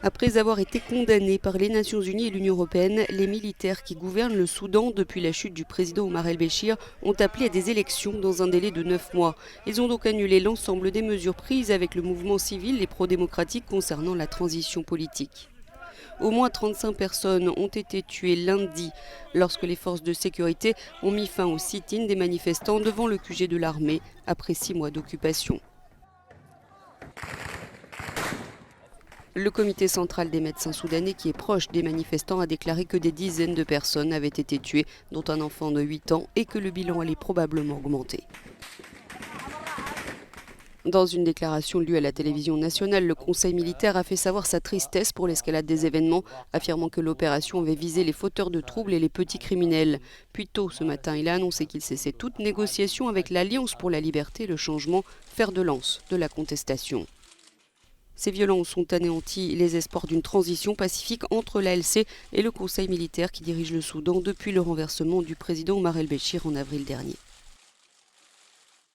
Après avoir été condamnés par les Nations Unies et l'Union européenne, les militaires qui gouvernent le Soudan depuis la chute du président Omar el-Béchir ont appelé à des élections dans un délai de 9 mois. Ils ont donc annulé l'ensemble des mesures prises avec le mouvement civil et pro-démocratique concernant la transition politique. Au moins 35 personnes ont été tuées lundi lorsque les forces de sécurité ont mis fin au sit-in des manifestants devant le QG de l'armée après 6 mois d'occupation. Le comité central des médecins soudanais, qui est proche des manifestants, a déclaré que des dizaines de personnes avaient été tuées, dont un enfant de 8 ans, et que le bilan allait probablement augmenter. Dans une déclaration lue à la télévision nationale, le Conseil militaire a fait savoir sa tristesse pour l'escalade des événements, affirmant que l'opération avait visé les fauteurs de troubles et les petits criminels. Puis tôt ce matin, il a annoncé qu'il cessait toute négociation avec l'Alliance pour la liberté et le changement, fer de lance de la contestation. Ces violences ont anéanti les espoirs d'une transition pacifique entre l'ALC et le Conseil militaire qui dirige le Soudan depuis le renversement du président Omar el-Béchir en avril dernier.